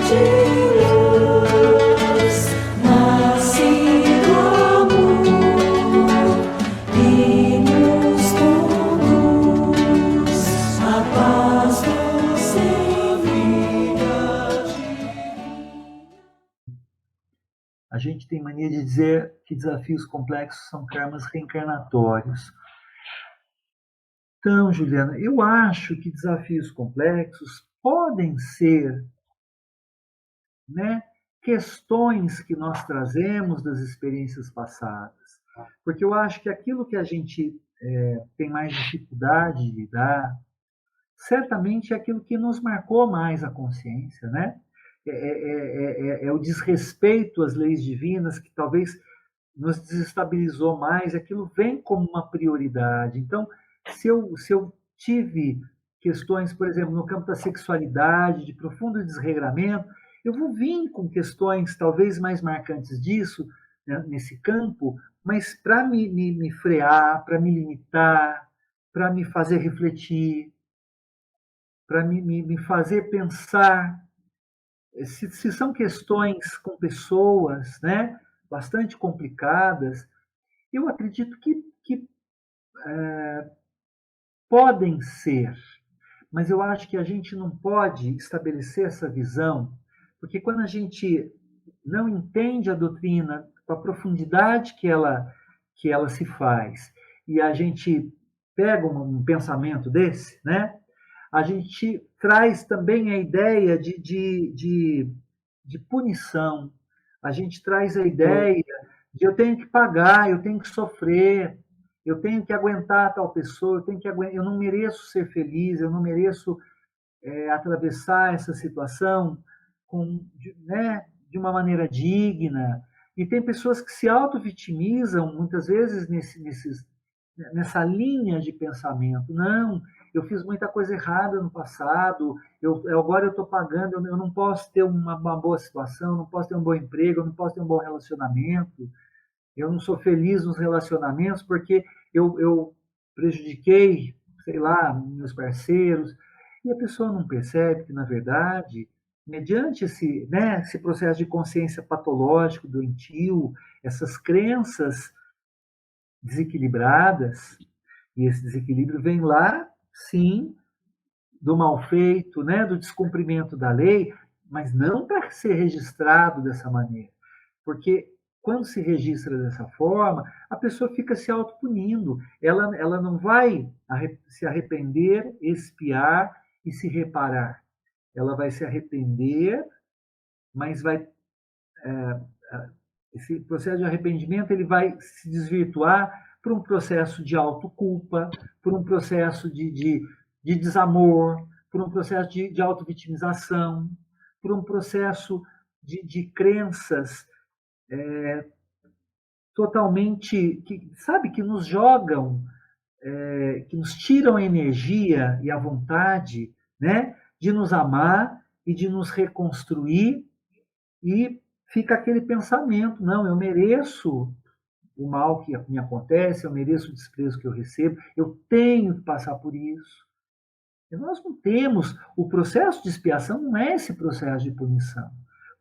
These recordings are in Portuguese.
de luz, nasce do amor e nos conduz a paz você vida divina. A gente tem mania de dizer que desafios complexos são karmas reencarnatórios. Então, Juliana, eu acho que desafios complexos podem ser, né, questões que nós trazemos das experiências passadas. Porque eu acho que aquilo que a gente tem mais dificuldade de lidar, certamente é aquilo que nos marcou mais a consciência, né? É o desrespeito às leis divinas que talvez nos desestabilizou mais, aquilo vem como uma prioridade. Então, se eu tive questões, por exemplo, no campo da sexualidade, de profundo desregramento, eu vou vir com questões talvez mais marcantes disso, né, nesse campo, mas para me frear, para me limitar, para me fazer refletir, para me fazer pensar. Se são questões com pessoas, né, bastante complicadas, eu acredito que podem ser, mas eu acho que a gente não pode estabelecer essa visão, porque quando a gente não entende a doutrina com a profundidade que ela se faz, e a gente pega um pensamento desse, né, a gente traz também a ideia de punição, a gente traz a ideia de eu tenho que pagar, eu tenho que sofrer, eu tenho que aguentar tal pessoa, eu não mereço ser feliz, eu não mereço atravessar essa situação né, de uma maneira digna. E tem pessoas que se auto-vitimizam, muitas vezes, nessa linha de pensamento. Não, eu fiz muita coisa errada no passado, agora eu estou pagando, eu não posso ter uma boa situação, não posso ter um bom emprego, eu não posso ter um bom relacionamento, eu não sou feliz nos relacionamentos porque eu prejudiquei, sei lá, meus parceiros. E a pessoa não percebe que, na verdade, mediante né, esse processo de consciência patológico, doentio, essas crenças desequilibradas, e esse desequilíbrio vem lá, sim, do mal feito, né, do descumprimento da lei, mas não para ser registrado dessa maneira. Porque quando se registra dessa forma, a pessoa fica se autopunindo. Ela não vai se arrepender, expiar e se reparar. Ela vai se arrepender, mas esse processo de arrependimento ele vai se desvirtuar para um processo de autoculpa, por um processo de desamor, por um processo de autovitimização, por um processo de crenças totalmente, sabe, que nos jogam, que nos tiram a energia e a vontade, né, de nos amar e de nos reconstruir, e fica aquele pensamento, não, eu mereço o mal que me acontece, eu mereço o desprezo que eu recebo, eu tenho que passar por isso. E nós não temos, o processo de expiação não é esse processo de punição.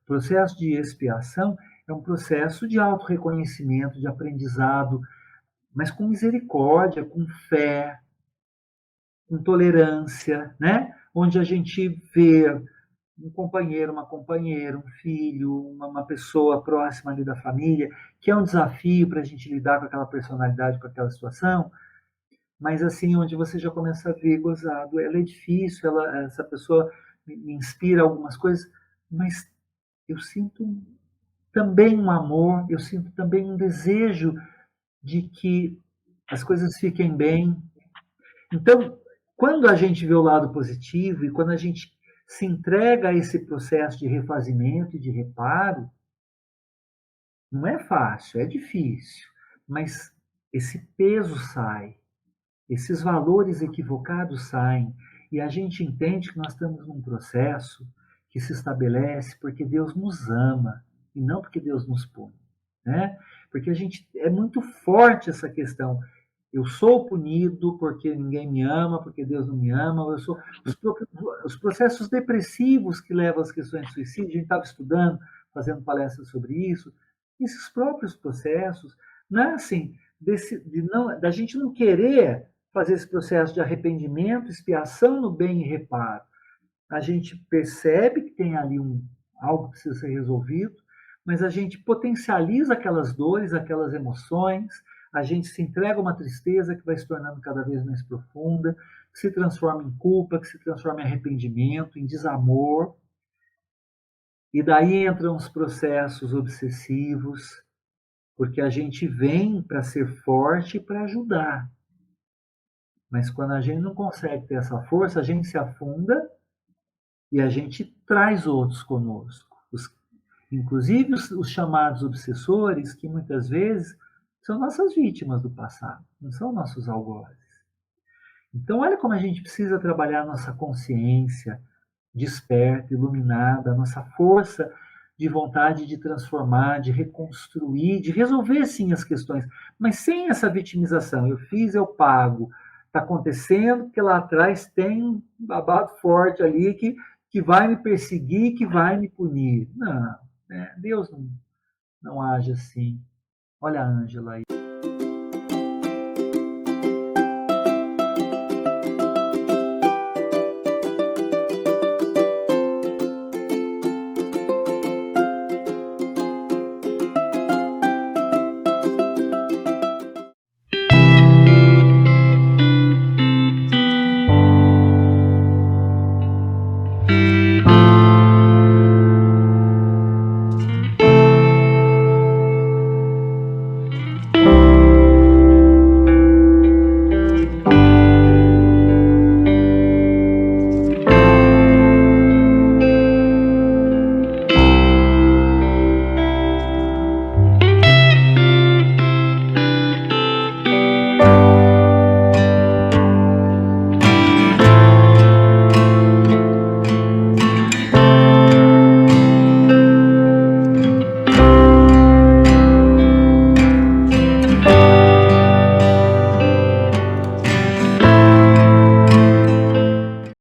O processo de expiação é um processo de autorreconhecimento, de aprendizado, mas com misericórdia, com fé, com tolerância, né? Onde a gente vê um companheiro, uma companheira, um filho, uma pessoa próxima ali da família, que é um desafio para a gente lidar com aquela personalidade, com aquela situação, mas assim, onde você já começa a ver, gozado, ela é difícil, essa pessoa me inspira algumas coisas, mas eu sinto também um amor, eu sinto também um desejo de que as coisas fiquem bem. Então, quando a gente vê o lado positivo e quando a gente se entrega a esse processo de refazimento e de reparo, não é fácil, é difícil, mas esse peso sai, esses valores equivocados saem, e a gente entende que nós estamos num processo que se estabelece porque Deus nos ama e não porque Deus nos põe, né? Porque a gente é muito forte essa questão. eu sou punido porque ninguém me ama, porque Deus não me ama, eu sou os processos depressivos que levam às questões de suicídio, a gente estava estudando, fazendo palestras sobre isso, esses próprios processos nascem da gente não querer fazer esse processo de arrependimento, expiação no bem e reparo. A gente percebe que tem ali algo que precisa ser resolvido, mas a gente potencializa aquelas dores, aquelas emoções, a gente se entrega a uma tristeza que vai se tornando cada vez mais profunda, que se transforma em culpa, que se transforma em arrependimento, em desamor. E daí entram os processos obsessivos, porque a gente vem para ser forte e para ajudar. Mas quando a gente não consegue ter essa força, a gente se afunda e a gente traz outros conosco. Inclusive os chamados obsessores, que muitas vezes são nossas vítimas do passado, não são nossos algozes. Então, olha como a gente precisa trabalhar a nossa consciência desperta, iluminada, a nossa força de vontade de transformar, de reconstruir, de resolver sim as questões, mas sem essa vitimização. Eu fiz, eu pago. Está acontecendo porque lá atrás tem um babado forte ali que vai me perseguir, que vai me punir. Não, né? Deus não age assim. Olha a Ângela aí.